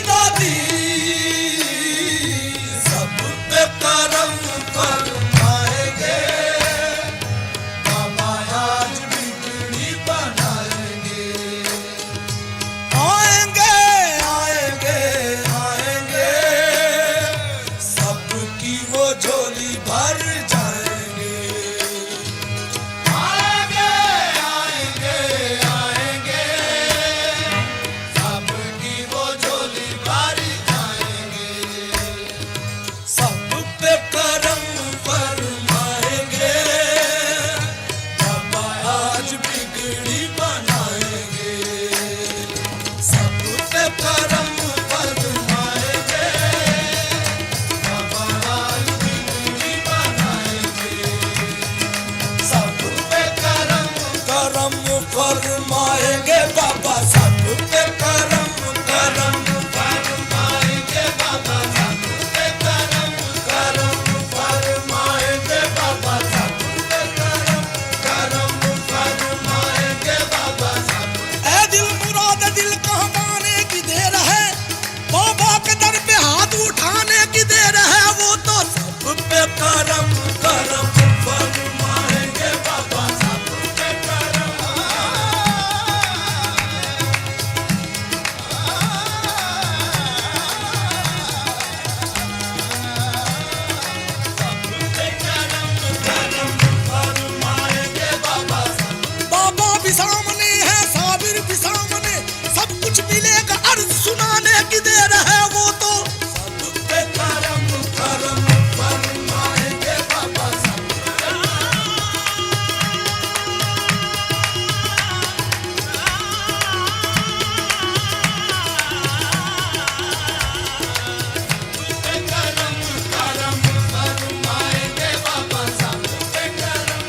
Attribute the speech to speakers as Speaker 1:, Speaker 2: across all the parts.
Speaker 1: दादी सब पे करम फरमाएंगे, बाबा आज बिगड़ी बनाएंगे। आएंगे आएंगे आएंगे सबकी वो झोली भर जाएंगे। आएंगे आएंगे आएंगे सबकी वो झोली भर जाएंगे। सब पे करम फरमाएंगे, बाबा आज बिगड़ी बनाएंगे। सब पे करम फरमाएंगे, बाबा आज बिगड़ी बनाएंगे। सब पे करम करम फरमाएंगे, बाबा सब पे करम करम फरमाएंगे, बाबा सब पे करम करम फरमाएंगे, बाबा सब पे करम करम फरमाएंगे, बाबा सब। ऐ दिल मुराद दिल कहवाने की देर है, बाबा के दर पे हाथ उठाने की देर है। वो तो सब पे करम करम फरमाएंगे, बाबा सब पे करम सब पे करम करम फरमाएंगे, बाबा सब। बाबा भी सामने है, साबिर भी सामने, सब कुछ मिलेगा अर्ज सुनाने की देर है। वो तो सब पे करम करम फरमाएंगे, बाबा सब। पे करम करम फरमाएंगे, बाबा सब पे करम।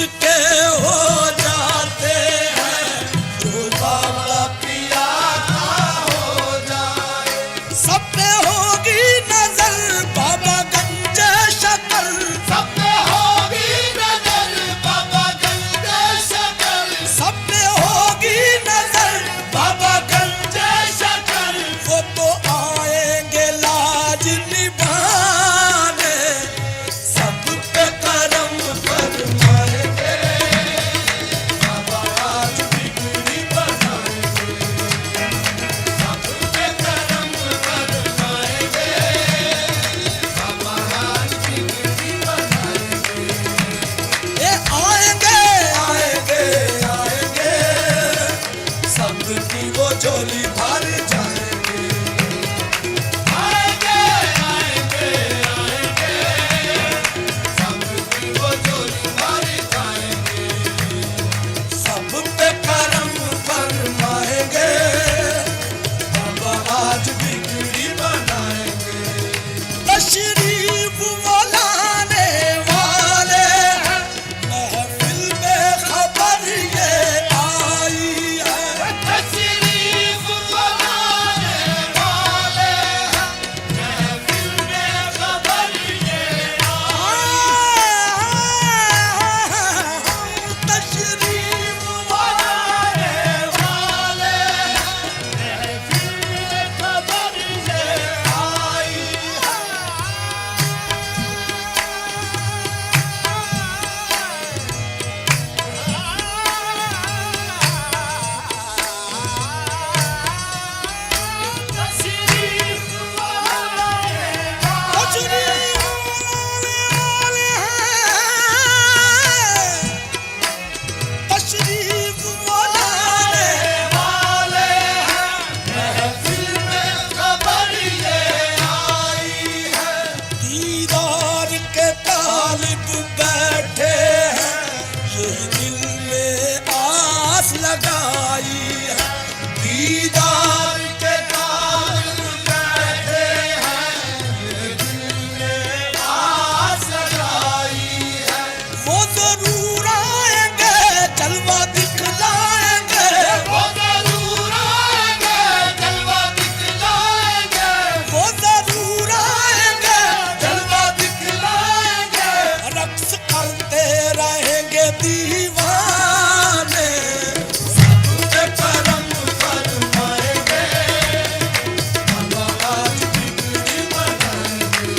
Speaker 1: उसके हो जाते हैं, जो बाबा पिया का हो जाए। सब पे होगी नजर बाबा गंजे शकर,
Speaker 2: सब पे होगी नजर बाबा गंजे शकर,
Speaker 1: सब पे होगी नजर बाबा
Speaker 2: गंजे शकर।
Speaker 1: वो तो आएंगे लाज निभाने, सब पे करम फरमाएंगे,
Speaker 2: बाबा आज बिगड़ी बनाएंगे, सब पे करम फरमाएंगे, बाबा आज बिगड़ी बनाएंगे।
Speaker 1: ये आएंगे आएंगे आएंगे, सबकी वो झोली भर जाएंगे।
Speaker 2: आएंगे आएंगे आएंगे, सबकी वो झोली भर जाएंगे।
Speaker 1: सब पे करम फरमाएंगे, बाबा आज बिगड़ी बनाएंगे। तशरीफ वो लाने वाले हैं, महफिल में खबर ये आई है।
Speaker 2: तशरीफ बनाने वाले हैं, महफिल में खबर ये
Speaker 1: तशरीफ
Speaker 2: बनाने वाले हैं, महफिल में खबर ये आई तशरीफ बनाने
Speaker 1: तशरीफ लाने
Speaker 2: वाले हैं, महफिल में खबर ये आई है।
Speaker 1: दीदार के तालिब बैठे हैं, यही दिल में आस लगाई है। दीदार
Speaker 2: के तालिब बैठे हैं, ये दिल में आस लगाई है।
Speaker 1: वो जरूर आएंगे, जलवा दिखलाएंगे,
Speaker 2: वो जरूर आएंगे, जलवा दिखलाएंगे,
Speaker 1: वो जरूर आएंगे,
Speaker 2: जलवा दिखलाएंगे।
Speaker 1: रक्स करते रहेंगे दीवाने।
Speaker 2: सब पे करम फरमाएंगे, बाबा आज बिगड़ी बनाएंगे।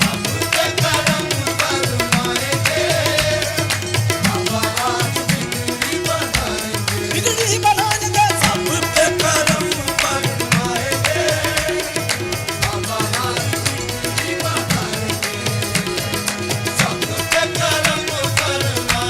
Speaker 2: सब पे करम फरमाएंगे, बाबा आज बिगड़ी बनाएंगे।
Speaker 1: बिगड़ी बनाएंगे, सब पे करम
Speaker 2: फरमाएंगे, बाबा आज बिगड़ी बनाएंगे। सब पे करम फरमाएंगे,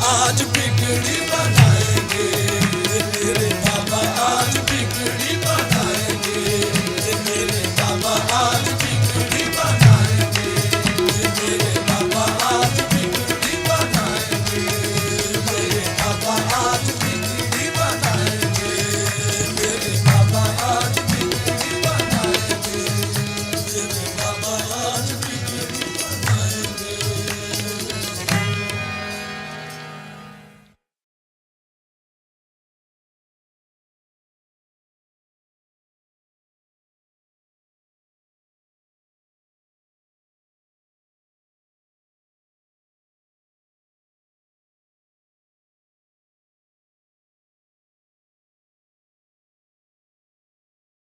Speaker 1: आज बिगड़ी